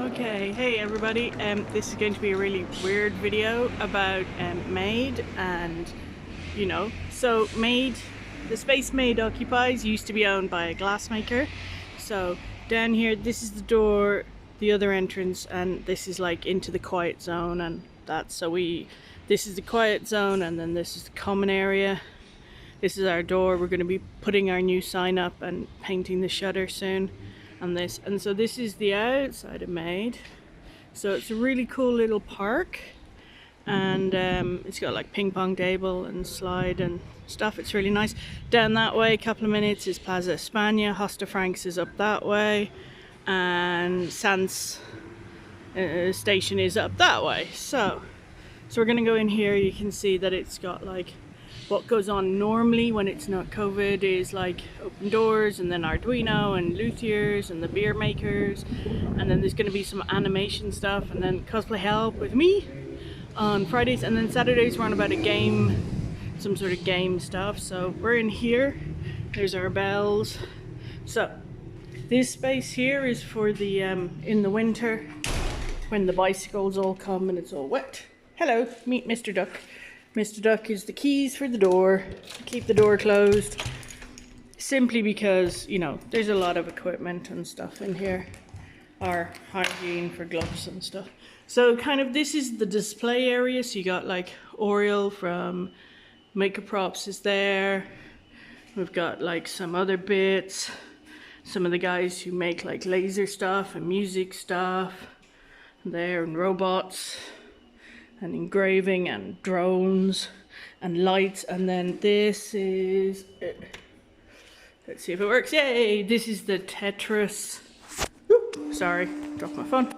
Okay, hey everybody, this is going to be a really weird video about Made and, so Made, the space Made occupies used to be owned by a glassmaker. So down here, this is the door, the other entrance, and this is like into the quiet zone, and this is the quiet zone, and then this is the common area. This is our door. We're going to be putting our new sign up and painting the shutter soon on this. And so this is the outside of Made. So it's a really cool little park, and it's got like ping pong table and slide and stuff. It's really nice. Down that way, a couple of minutes, is Plaza España. Hosta Franks is up that way, and Sans station is up that way. So we're going to go in here. You can see that it's got like what goes on normally when it's not COVID is like open doors, and then Arduino and luthiers and the beer makers, and then there's going to be some animation stuff, and then cosplay help with me on Fridays, and then Saturdays we're on about a game, some sort of game stuff. So we're in here. There's our bells. So this space here is for the in the winter when the bicycles all come and it's all wet. Hello, meet Mr. Duck. Mr. Duck is the keys for the door to keep the door closed, simply because, there's a lot of equipment and stuff in here, our hygiene for gloves and stuff. So kind of this is the display area. So you got like Oriel from Maker Props is there. We've got like some other bits, some of the guys who make like laser stuff and music stuff there, and robots and engraving and drones and lights. And then this is, let's see if it works. Yay! This is the Tetris. Oops, sorry, dropped my phone.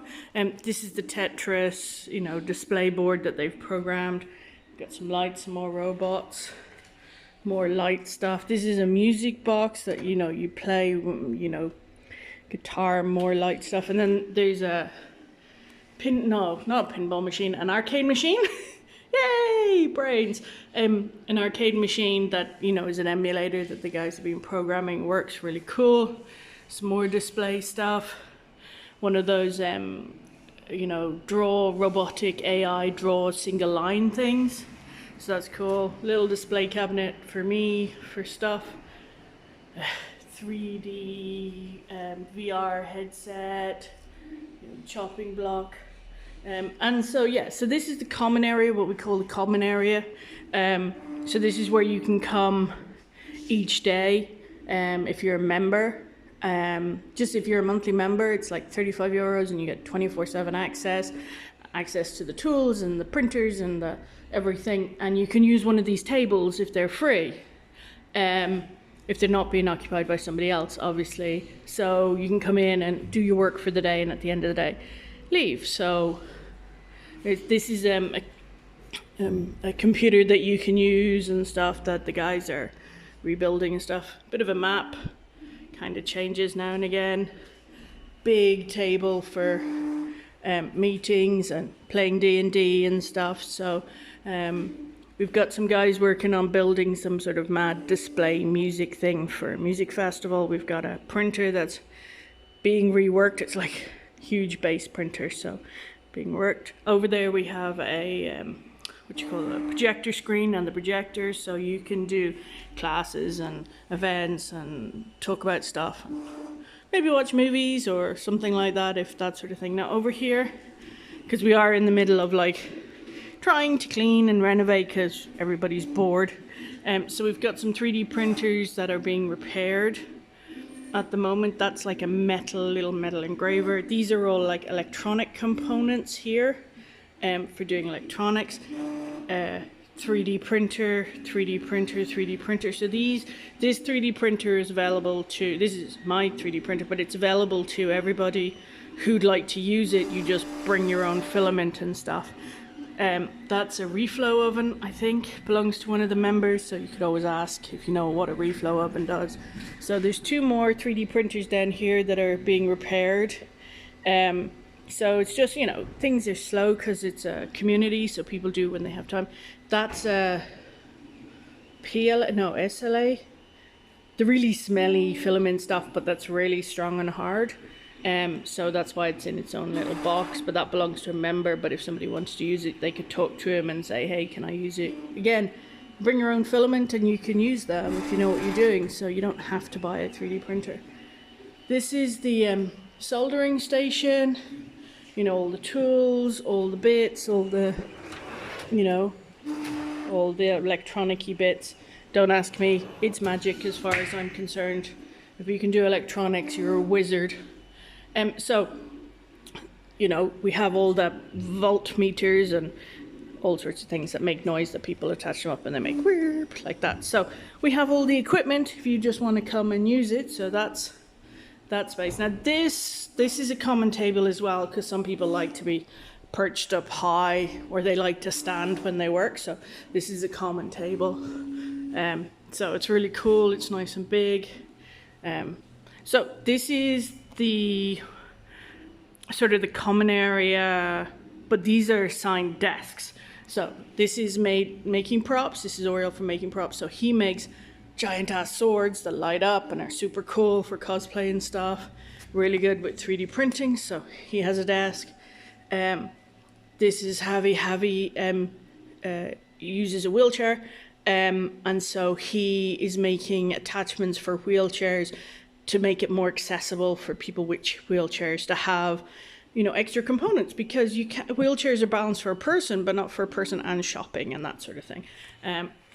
This is the Tetris, display board that they've programmed. Got some lights, some more robots, more light stuff. This is a music box that you play, guitar, more light stuff. And then there's a not a pinball machine, an arcade machine. Yay, brains. An arcade machine that is an emulator that the guys have been programming. Works really cool. Some more display stuff. One of those draw robotic AI draw single line things, so that's cool. Little display cabinet for me for stuff. 3D VR headset, chopping block. And so so this is the common area, what we call the common area. So this is where you can come each day if you're a member. Just if you're a monthly member, it's like €35 and you get 24/7 access to the tools and the printers and the everything. And you can use one of these tables if they're free, if they're not being occupied by somebody else, obviously. So you can come in and do your work for the day, and at the end of the day leave. So this is a computer that you can use and stuff that the guys are rebuilding and stuff. Bit of a map, kind of changes now and again. Big table for meetings and playing D&D and stuff. So we've got some guys working on building some sort of mad display music thing for a music festival. We've got a printer that's being reworked. It's like huge base printer, so being worked. Over there we have a a projector screen and the projector, so you can do classes and events and talk about stuff, maybe watch movies or something like that, if that sort of thing. Now over here, because we are in the middle of like trying to clean and renovate because everybody's bored, so we've got some 3D printers that are being repaired at the moment. That's like a little metal engraver. These are all like electronic components here for doing electronics. 3D printer, 3D printer, 3D printer. So this 3D printer is available to, this is my 3D printer, but it's available to everybody who'd like to use it. You just bring your own filament and stuff. That's a reflow oven, I think, belongs to one of the members, so you could always ask if you know what a reflow oven does. So there's two more 3D printers down here that are being repaired. So it's just, things are slow because it's a community, so people do when they have time. That's a SLA, the really smelly filament stuff, but that's really strong and hard. So that's why it's in its own little box, but that belongs to a member. But if somebody wants to use it, they could talk to him and say, hey, can I use it? Again, bring your own filament and you can use them if you know what you're doing, so you don't have to buy a 3D printer. This is the soldering station, you know, all the tools, all the bits, all the, you know, all the electronic-y bits. Don't ask me, it's magic as far as I'm concerned. If you can do electronics, you're a wizard. So, you know, we have all the voltmeters and all sorts of things that make noise that people attach them up and they make whirp like that. So we have all the equipment if you just want to come and use it. So that's that space. Now this is a common table as well, because some people like to be perched up high or they like to stand when they work. So this is a common table. So it's really cool. It's nice and big. So this is the sort of the common area, but these are assigned desks. So this is making props. This is Oriel from Making Props. So he makes giant ass swords that light up and are super cool for cosplay and stuff. Really good with 3D printing. So he has a desk. This is Javi uses a wheelchair. And so he is making attachments for wheelchairs to make it more accessible for people with wheelchairs to have, you know, extra components, because wheelchairs are balanced for a person, but not for a person and shopping and that sort of thing.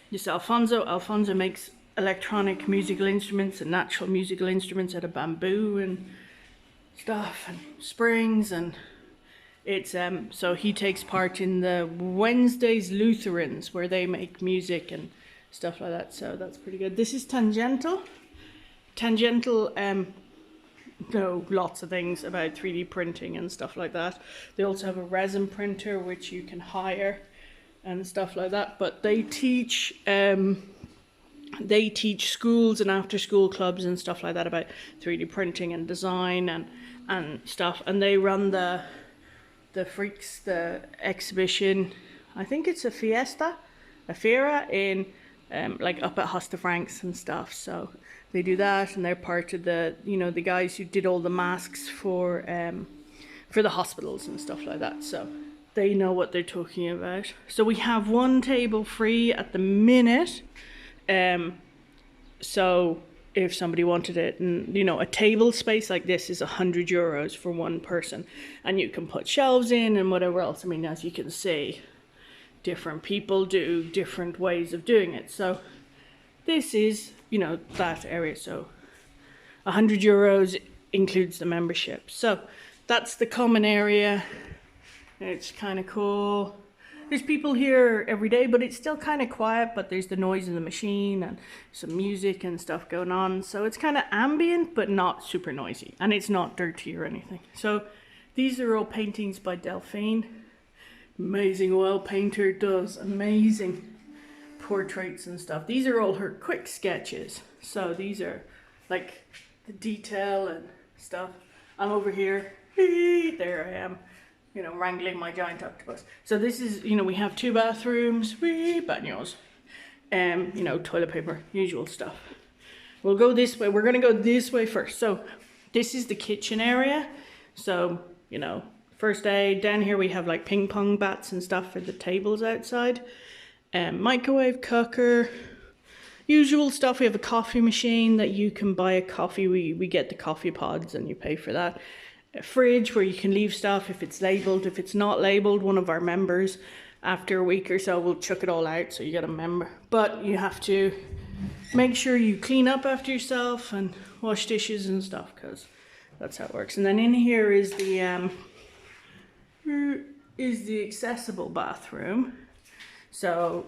This is Alfonso makes electronic musical instruments and natural musical instruments out of bamboo and stuff and springs, and it's so he takes part in the Wednesdays Lutherans where they make music and stuff like that. So that's pretty good. This is Tangential know lots of things about 3D printing and stuff like that. They also have a resin printer which you can hire and stuff like that. But they teach schools and after school clubs and stuff like that about 3D printing and design and stuff. And they run the Freaks, the exhibition, I think it's a Fiera in like up at Hosta Franks and stuff. So they do that, and they're part of the, you know, the guys who did all the masks for the hospitals and stuff like that. So they know what they're talking about. So we have one table free at the minute. So if somebody wanted it, and you know, a table space like this is €100 for one person, and you can put shelves in and whatever else. I mean, as you can see, different people do different ways of doing it. So this is, you know, that area. So €100 includes the membership. So that's the common area. It's kind of cool. There's people here every day, but it's still kind of quiet, but there's the noise of the machine and some music and stuff going on. So it's kind of ambient, but not super noisy, and it's not dirty or anything. So these are all paintings by Delphine. Amazing oil painter, does amazing portraits and stuff. These are all her quick sketches. So these are like the detail and stuff. I'm over here, there I am, you know, wrangling my giant octopus. So this is, you know, we have 2 bathrooms, baños, you know, toilet paper, usual stuff. We'll go this way. We're gonna go this way first. So this is the kitchen area. So, you know, first aid. Down here we have like ping pong bats and stuff for the tables outside. Microwave, cooker, usual stuff. We have a coffee machine that you can buy a coffee. We get the coffee pods and you pay for that. A fridge where you can leave stuff if it's labeled. If it's not labeled, one of our members after a week or so will chuck it all out, so you get a member. But you have to make sure you clean up after yourself and wash dishes and stuff, because that's how it works. And then in here is the accessible bathroom. So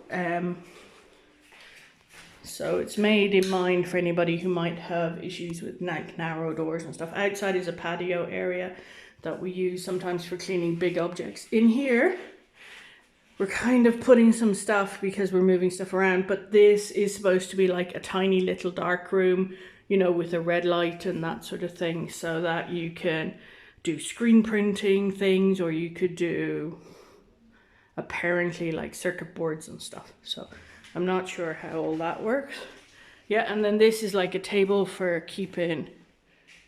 so it's made in mind for anybody who might have issues with narrow doors and stuff. Outside is a patio area that we use sometimes for cleaning big objects. In here, we're kind of putting some stuff because we're moving stuff around, but this is supposed to be like a tiny little dark room, you know, with a red light and that sort of thing, so that you can do screen printing things, or you could do apparently like circuit boards and stuff. So I'm not sure how all that works. Yeah, and then this is like a table for keeping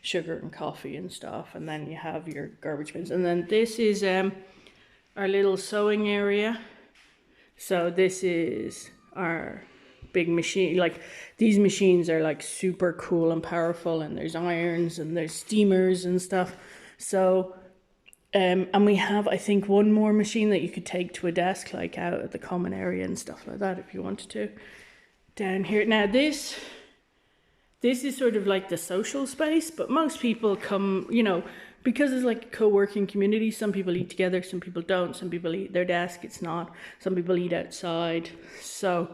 sugar and coffee and stuff, and then you have your garbage bins. And then this is our little sewing area. So this is our big machine. Like, these machines are like super cool and powerful, and there's irons and there's steamers and stuff. So and we have, I think, one more machine that you could take to a desk, like out at the common area and stuff like that, if you wanted to. Down here now, this is sort of like the social space, but most people come, you know, because it's like a co-working community. Some people eat together, some people don't. Some people eat at their desk, it's not. Some people eat outside. So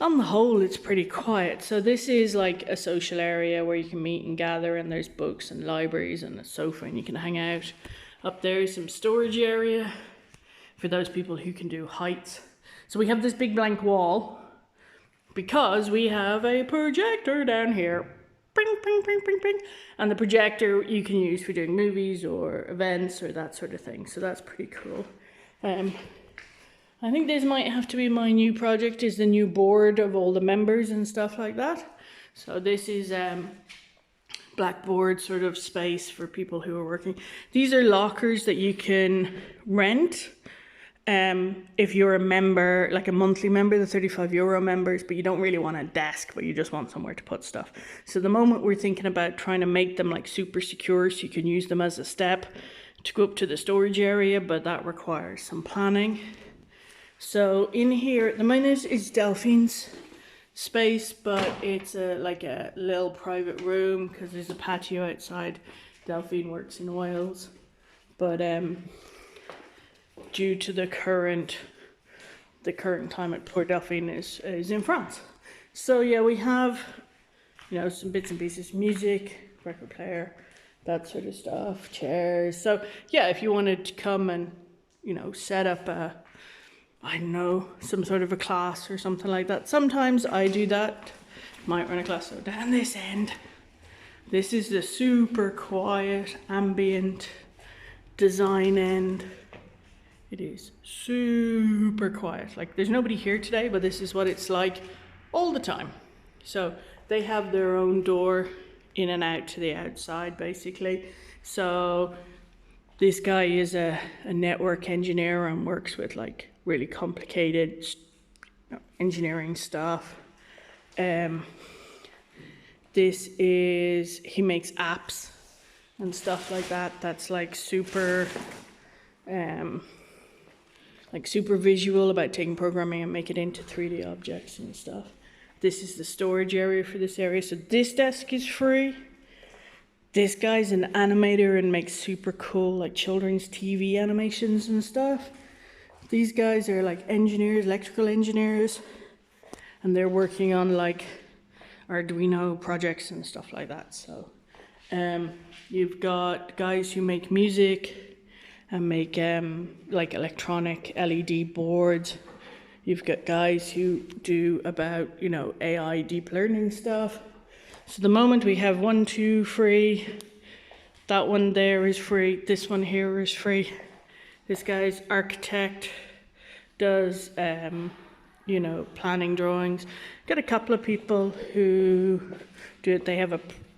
on the whole, it's pretty quiet. So this is like a social area where you can meet and gather, and there's books and libraries and a sofa, and you can hang out. Up there is some storage area for those people who can do heights. So we have this big blank wall because we have a projector down here. Bing, bing, bing, bing, bing. And the projector you can use for doing movies or events or that sort of thing. So that's pretty cool. I think this might have to be my new project, is the new board of all the members and stuff like that. So this is blackboard sort of space for people who are working. These are lockers that you can rent. If you're a member, like a monthly member, the €35 members, but you don't really want a desk, but you just want somewhere to put stuff. So the moment we're thinking about trying to make them like super secure, so you can use them as a step to go up to the storage area, but that requires some planning. So in here at the minute is Delphine's space, but it's like a little private room because there's a patio outside. Delphine works in Wales, but due to the current climate, poor Delphine is in France. So yeah, we have, you know, some bits and pieces, music, record player, that sort of stuff, chairs. So yeah, if you wanted to come and, you know, set up I don't know, some sort of a class or something like that. Sometimes I do that, might run a class. So down this end, this is the super quiet, ambient design end. It is super quiet. Like, there's nobody here today, but this is what it's like all the time. So they have their own door in and out to the outside, basically. So this guy is a network engineer and works with like really complicated engineering stuff. This is, he makes apps and stuff like that. That's like super visual, about taking programming and make it into 3D objects and stuff. This is the storage area for this area. So this desk is free. This guy's an animator and makes super cool like children's TV animations and stuff. These guys are like engineers, electrical engineers, and they're working on like Arduino projects and stuff like that. So you've got guys who make music and make like electronic LED boards. You've got guys who do about, you know, AI deep learning stuff. So the moment we have 1, 2 free, that one there is free, this one here is free. This guy's architect, does, you know, planning drawings. Got a couple of people who do it.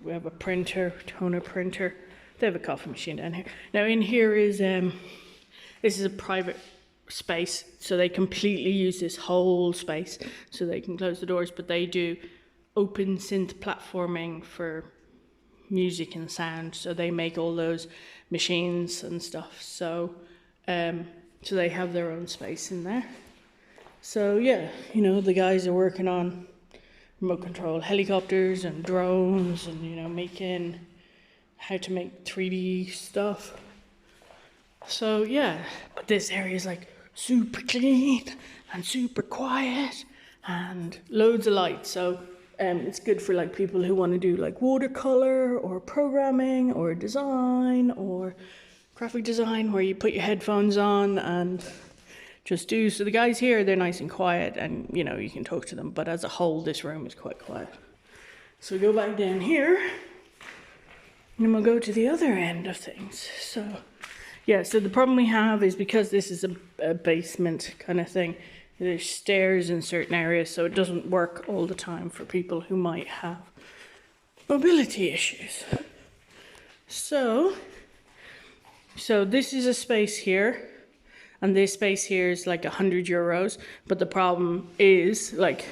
We have a printer, toner printer. They have a coffee machine down here. Now in here is, this is a private space, so they completely use this whole space so they can close the doors, but they do open synth platforming for music and sound. So they make all those machines and stuff. So so they have their own space in there. So yeah, you know, the guys are working on remote control helicopters and drones and, you know, making how to make 3D stuff. So yeah, but this area is like super clean and super quiet and loads of light. So it's good for like people who want to do like watercolor or programming or design or graphic design, where you put your headphones on and just do. So the guys here, they're nice and quiet and, you know, you can talk to them, but as a whole this room is quite quiet. So we go back down here and then we'll go to the other end of things. So yeah, so the problem we have is because this is a basement kind of thing, there's stairs in certain areas, so it doesn't work all the time for people who might have mobility issues. So this is a space here, and this space here is like €100. But the problem is like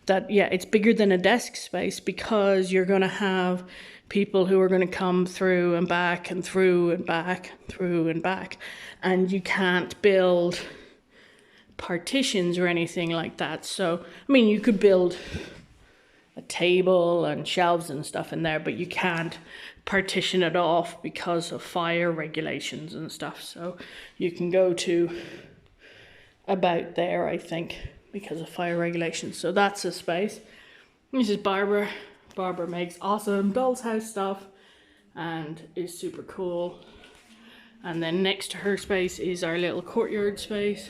that, yeah, it's bigger than a desk space because you're going to have people who are going to come through and back and through and back, through and back, and you can't build partitions or anything like that. So, I mean, you could build a table and shelves and stuff in there, but you can't partition it off because of fire regulations and stuff. So you can go to about there, I think, because of fire regulations. So that's a space. This is Barbara. Barbara makes awesome doll's house stuff and is super cool. And then next to her space is our little courtyard space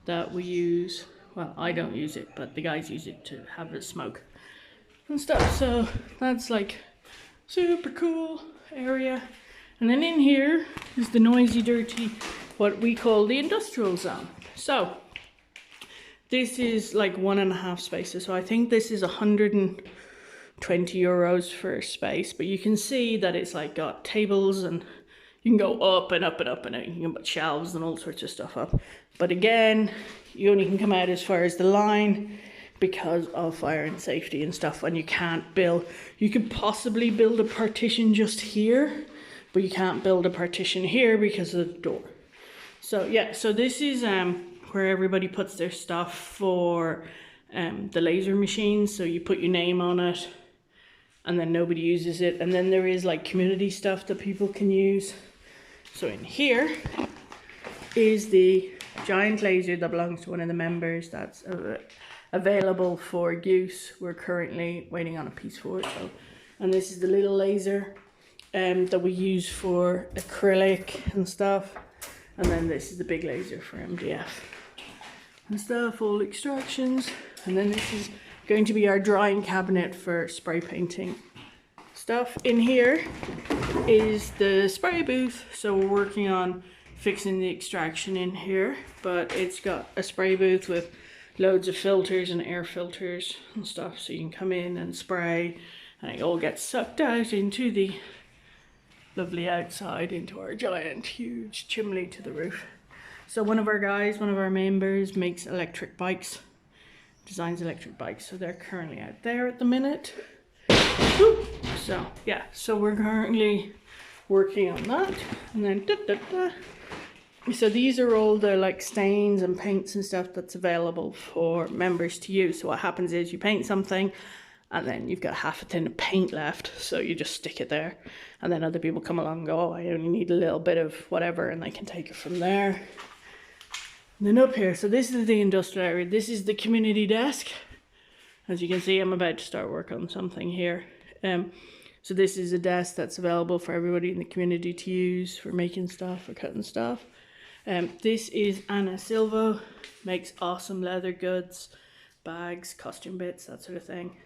that we use. Well, I don't use it, but the guys use it to have a smoke and stuff. So that's like super cool area. And then in here is the noisy, dirty, what we call the industrial zone. So this is like 1.5 spaces. So I think this is €120 for a space, but you can see that it's like got tables and you can go up and up and up and you can put shelves and all sorts of stuff up. But again, you only can come out as far as the line because of fire and safety and stuff, and you can't build. You could possibly build a partition just here, but you can't build a partition here because of the door. So yeah, so this is where everybody puts their stuff for the laser machines. So you put your name on it and then nobody uses it. And then there is like community stuff that people can use. So in here is the giant laser that belongs to one of the members that's available for use. We're currently waiting on a piece for it. So, and this is the little laser that we use for acrylic and stuff. And then this is the big laser for MDF and stuff, all extractions. And then this is going to be our drying cabinet for spray painting stuff. In here is the spray booth. So we're working on fixing the extraction in here, but it's got a spray booth with loads of filters and air filters and stuff. So you can come in and spray and it all gets sucked out into the lovely outside, into our giant, huge chimney to the roof. So one of our guys, one of our members makes electric bikes, designs electric bikes. So they're currently out there at the minute. So yeah, so we're currently working on that. And then so these are all the like stains and paints and stuff that's available for members to use. So what happens is you paint something and then you've got half a tin of paint left, so you just stick it there, and then other people come along and go, oh, I only need a little bit of whatever, and they can take it from there. And then up here, so this is the industrial area. This is the community desk. As you can see, I'm about to start work on something here. So this is a desk that's available for everybody in the community to use for making stuff, for cutting stuff. This is Anna Silva, makes awesome leather goods, bags, costume bits, that sort of thing.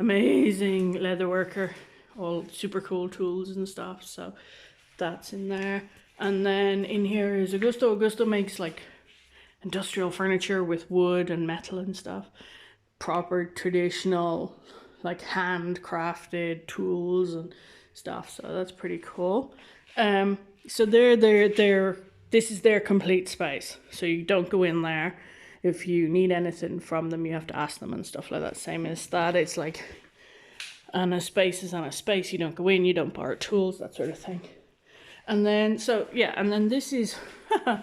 Amazing leather worker, all super cool tools and stuff. So that's in there. And then in here is Augusto. Augusto makes like industrial furniture with wood and metal and stuff. Proper traditional, like handcrafted tools and stuff. So that's pretty cool. So this is their complete space. So you don't go in there. If you need anything from them, you have to ask them and stuff like that. Same as that. It's like on a space is on a space. You don't go in, you don't borrow tools, that sort of thing. And then, so yeah, and then this is, this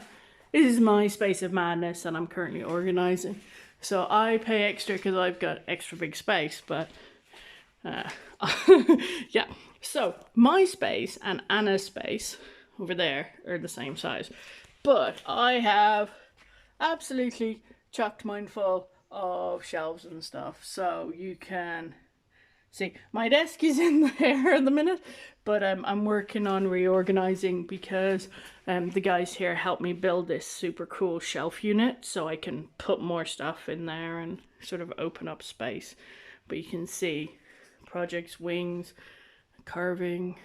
is my space of madness that I'm currently organizing. So I pay extra because I've got extra big space, but yeah. So my space and Anna's space over there are the same size, but I have absolutely chocked mine full of shelves and stuff. So you can see my desk is in there at the minute, but I'm working on reorganizing because the guys here helped me build this super cool shelf unit so I can put more stuff in there and sort of open up space. But you can see projects, wings, carving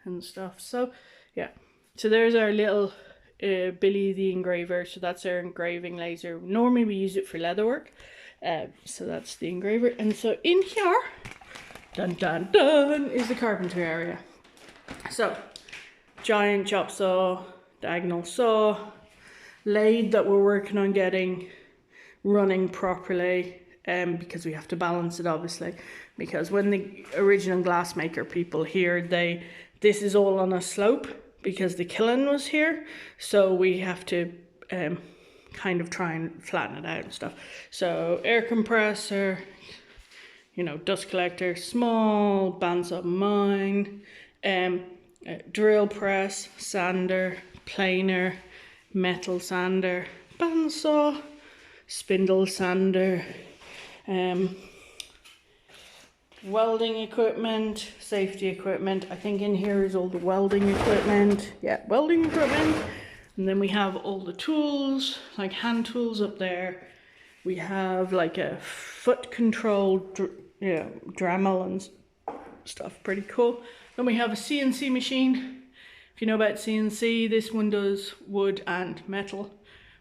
and stuff. So yeah, so there's our little Billy the engraver. So that's our engraving laser. Normally we use it for leatherwork, so that's the engraver. And so in here, dun dun dun, is the carpenter area. So, giant chop saw, diagonal saw, lathe that we're working on getting running properly, because we have to balance it obviously, because when the original glassmaker people here, this is all on a slope because the kiln was here, so we have to kind of try and flatten it out and stuff. So air compressor, you know, dust collector, small bandsaw mine, drill press, sander, planer, metal sander, bandsaw, spindle sander, welding equipment, safety equipment. I think in here is all the welding equipment. Yeah, welding equipment. And then we have all the tools, like hand tools up there. We have like a foot control, Dremel and stuff, pretty cool. Then we have a CNC machine. If you know about CNC, this one does wood and metal.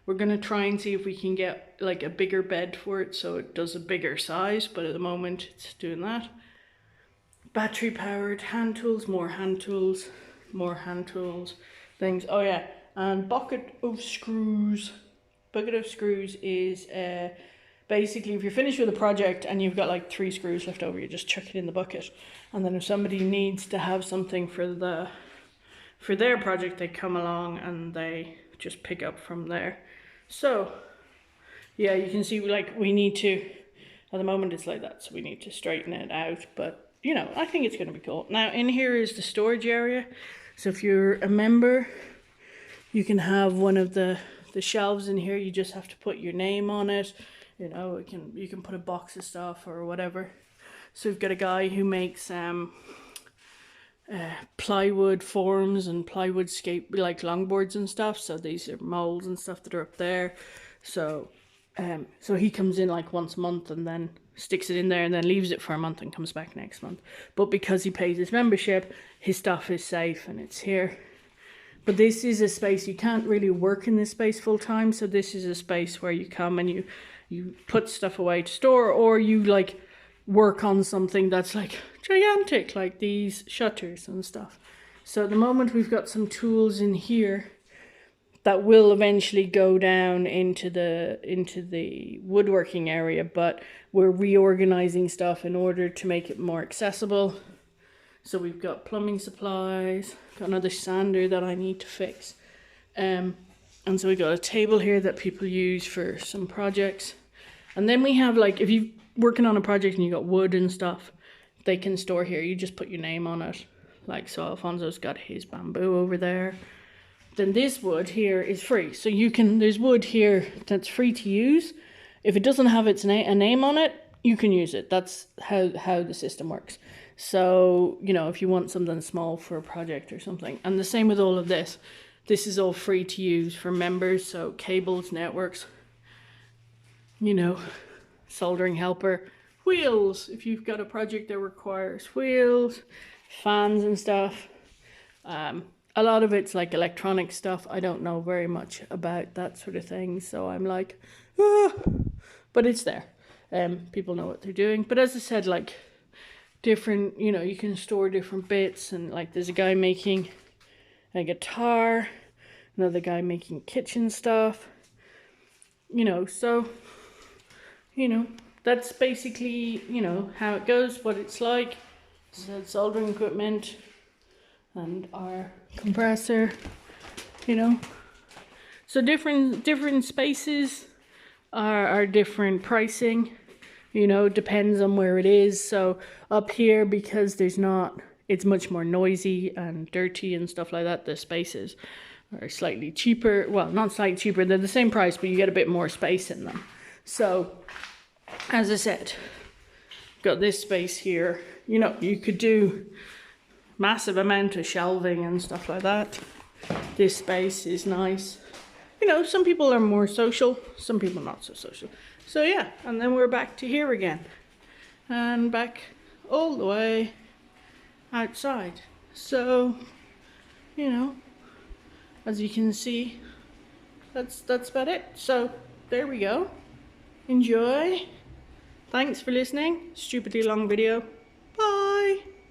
We're gonna try and see if we can get like a bigger bed for it so it does a bigger size, but at the moment it's doing that. Battery powered hand tools, more hand tools, things. Oh yeah, and bucket of screws. Bucket of screws is basically if you're finished with a project and you've got like 3 screws left over, you just chuck it in the bucket. And then if somebody needs to have something for their project, they come along and they just pick up from there. So yeah, you can see like we need to, at the moment it's like that, so we need to straighten it out, but you know, I think it's going to be cool. Now in here is the storage area. So if you're a member, you can have one of the shelves in here. You just have to put your name on it. You know, you can put a box of stuff or whatever. So we've got a guy who makes plywood forms and plywood like longboards and stuff. So these are molds and stuff that are up there. So so he comes in like once a month and then sticks it in there and then leaves it for a month and comes back next month. But because he pays his membership, his stuff is safe and it's here. But this is a space, you can't really work in this space full time. So this is a space where you come and you put stuff away to store, or you like work on something that's like gigantic, like these shutters and stuff. So at the moment we've got some tools in here that will eventually go down into the woodworking area, but we're reorganizing stuff in order to make it more accessible. So we've got plumbing supplies, got another sander that I need to fix. And so we got a table here that people use for some projects. And then we have like, if you're working on a project and you got wood and stuff, they can store here. You just put your name on it. Like, so Alfonso's got his bamboo over there. Then this wood here is free. So you can, there's wood here that's free to use. If it doesn't have its a name on it, you can use it. That's how the system works. So, you know, if you want something small for a project or something. And the same with all of this. This is all free to use for members. So cables, networks, you know, soldering helper, wheels. If you've got a project that requires wheels, fans and stuff. A lot of it's like electronic stuff. I don't know very much about that sort of thing. So I'm like, ah, but it's there. People know what they're doing. But as I said, like different, you know, you can store different bits. And like there's a guy making a guitar, another guy making kitchen stuff, you know, so, you know, that's basically, you know, how it goes, what it's like. So soldering equipment and our compressor, you know. So different spaces are different pricing, you know, depends on where it is. So up here, because there's not, it's much more noisy and dirty and stuff like that, the spaces are slightly cheaper. Well, not slightly cheaper, they're the same price, but you get a bit more space in them. So as I said, got this space here, you know, you could do massive amount of shelving and stuff like that. This space is nice. You know, some people are more social, some people not so social. So yeah, and then we're back to here again. And back all the way outside. So, you know, as you can see, that's about it. So there we go. Enjoy. Thanks for listening. Stupidly long video.